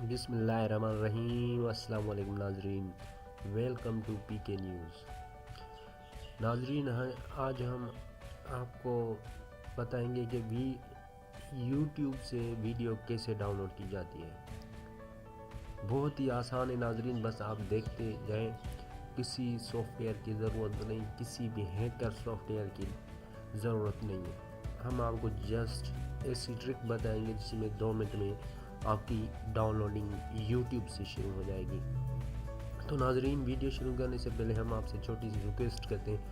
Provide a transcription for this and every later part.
بسم اللہ الرحمن الرحیم۔ السلام علیکم ناظرین، ویلکم ٹو پی کے نیوز۔ ناظرین، آج ہم آپ کو بتائیں گے کہ یوٹیوب سے ویڈیو کیسے ڈاؤن لوڈ کی جاتی ہے۔ بہت ہی آسان ہے ناظرین، بس آپ دیکھتے جائیں، کسی سافٹ ویئر کی ضرورت نہیں، کسی بھی ہیکر سافٹ ویئر کی ضرورت نہیں ہے۔ ہم آپ کو جسٹ ایسی ٹرک بتائیں گے جس میں 2 منٹ میں آپ کی ڈاؤن لوڈنگ یوٹیوب سے شروع ہو جائے گی۔ تو ناظرین، ویڈیو شروع کرنے سے پہلے ہم آپ سے چھوٹی سی ریکویسٹ کرتے ہیں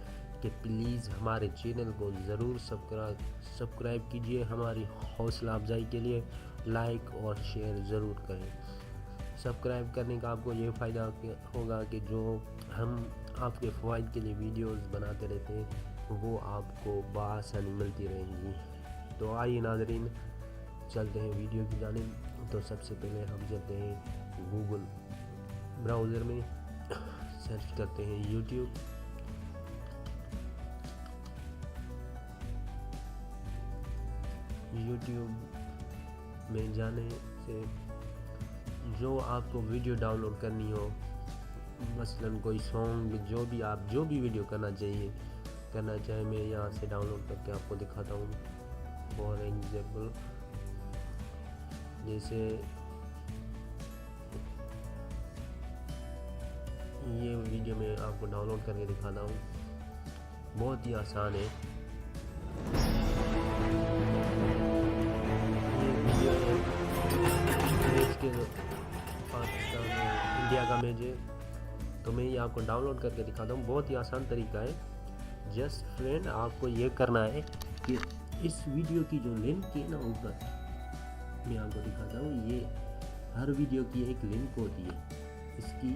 کہ پلیز ہمارے چینل کو ضرور سبسکرائب کیجئے۔ ہماری حوصلہ افزائی کے لیے لائک اور شیئر ضرور کریں۔ سبسکرائب کرنے کا آپ کو یہ فائدہ ہوگا کہ جو ہم آپ کے فوائد کے لیے ویڈیوز بناتے رہتے ہیں وہ آپ کو بآسانی ملتی رہیں گی۔ تو آئیے ناظرین، چلتے ہیں ویڈیو کی جانب۔ تو سب سے پہلے ہم چلتے ہیں گوگل براؤزر میں، سرچ کرتے ہیں یوٹیوب۔ یوٹیوب میں جانے سے جو آپ کو ویڈیو ڈاؤن لوڈ کرنی ہو، مثلاً کوئی سانگ، جو بھی ویڈیو کرنا چاہے، میں یہاں سے ڈاؤن لوڈ کر کے آپ کو دکھاتا ہوں۔ فار ایگزامپل، جیسے یہ ویڈیو میں آپ کو ڈاؤن لوڈ کر کے دکھاتا ہوں، بہت ہی آسان ہے۔ یہ ویڈیو میچ کے پاکستان اور انڈیا کا میچ ہے، تو میں یہ آپ کو ڈاؤن لوڈ کر کے دکھاتا ہوں۔ بہت ہی آسان طریقہ ہے۔ جسٹ فرینڈ، آپ کو یہ کرنا ہے کہ اس ویڈیو کی جو لنک ہے نا، اوپر میں آپ کو دکھاتا ہوں، یہ ہر ویڈیو کی ایک لنک ہوتی ہے، اس کی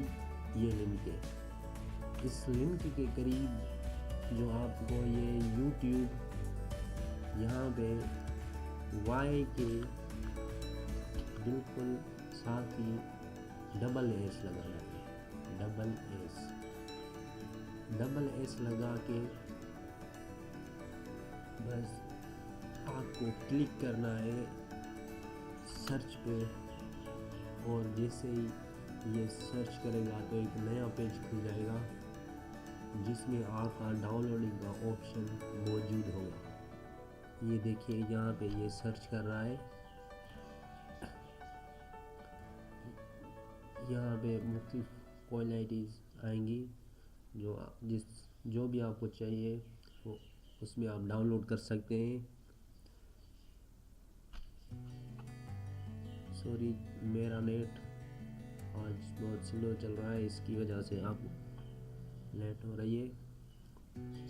یہ لنک ہے۔ اس لنک کے قریب جو آپ کو یہ یوٹیوب، یہاں پہ وائی کے بالکل ساتھ ہی ڈبل ایس لگانا ہے۔ ڈبل ایس لگا کے بس آپ کو کلک کرنا ہے سرچ پہ، اور جیسے ہی یہ سرچ کرے گا تو ایک نیا پیج کھل جائے گا جس میں آپ کا ڈاؤن لوڈنگ کا آپشن موجود ہوگا۔ یہ دیکھیے، یہاں پہ یہ سرچ کر رہا ہے۔ یہاں پہ مختلف کوالٹیز آئیں گی، جو بھی آپ کو چاہیے وہ اس میں آپ ڈاؤن لوڈ کر سکتے ہیں۔ سوری، میرا نیٹ آج بہت سلو چل رہا ہے، اس کی وجہ سے آپ لیٹ ہو رہی ہے۔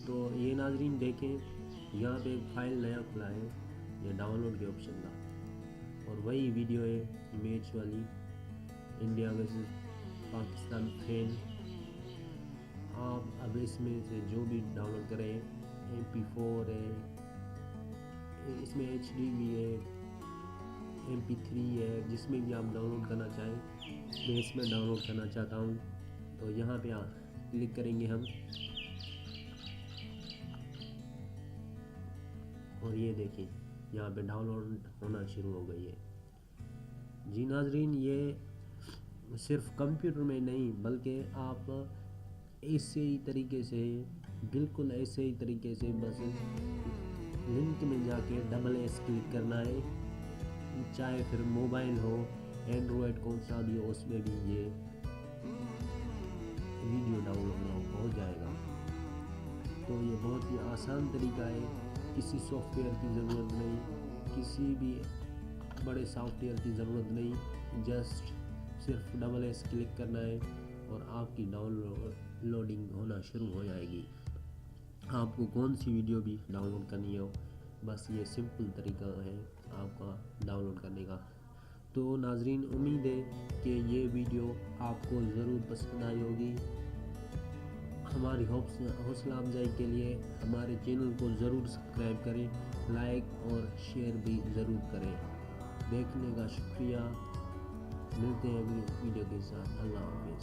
تو یہ ناظرین دیکھیں، یہاں پہ ایک فائل نیا کھلا ہے، یہ ڈاؤن لوڈ کے آپشن کا، اور وہی ویڈیو ہے میچ والی، انڈیا ورسز پاکستان فین۔ آپ اب اس میں سے جو بھی ڈاؤن لوڈ کریں، MP4 ہے، اس میں HD بھی ہے، MP3 ہے، جس میں بھی آپ ڈاؤن لوڈ کرنا چاہیں۔ میں اس میں ڈاؤن لوڈ کرنا چاہتا ہوں، تو یہاں پہ کلک کریں گے ہم، اور یہ دیکھیں یہاں پہ ڈاؤن لوڈ ہونا شروع ہو گئی ہے۔ جی ناظرین، یہ صرف کمپیوٹر میں نہیں بلکہ آپ ایسے ہی طریقے سے، بالکل ایسے ہی طریقے سے، بس لنک میں جا کے ڈبل ایس کلک کرنا ہے، چاہے پھر موبائل ہو، اینڈرائڈ کون سا بھی ہو، اس میں بھی یہ ویڈیو ڈاؤن لوڈ ہو جائے گا۔ تو یہ بہت ہی آسان طریقہ ہے، کسی سافٹ ویئر کی ضرورت نہیں، کسی بھی بڑے سافٹ ویئر کی ضرورت نہیں، جسٹ صرف ڈبل ایس کلک کرنا ہے اور آپ کی ڈاؤن لوڈنگ ہونا شروع ہو جائے گی۔ آپ کو کون سی ویڈیو بھی ڈاؤن لوڈ کرنی ہو، بس یہ سمپل طریقہ ہے آپ کا ڈاؤن لوڈ کرنے کا۔ تو ناظرین، امید ہے کہ یہ ویڈیو آپ کو ضرور پسند آئی ہوگی۔ ہماری حوصلہ افزائی کے لیے ہمارے چینل کو ضرور سبسکرائب کریں، لائک اور شیئر بھی ضرور کریں۔ دیکھنے کا شکریہ، ملتے ہیں اگلی ویڈیو کے ساتھ۔ اللہ حافظ۔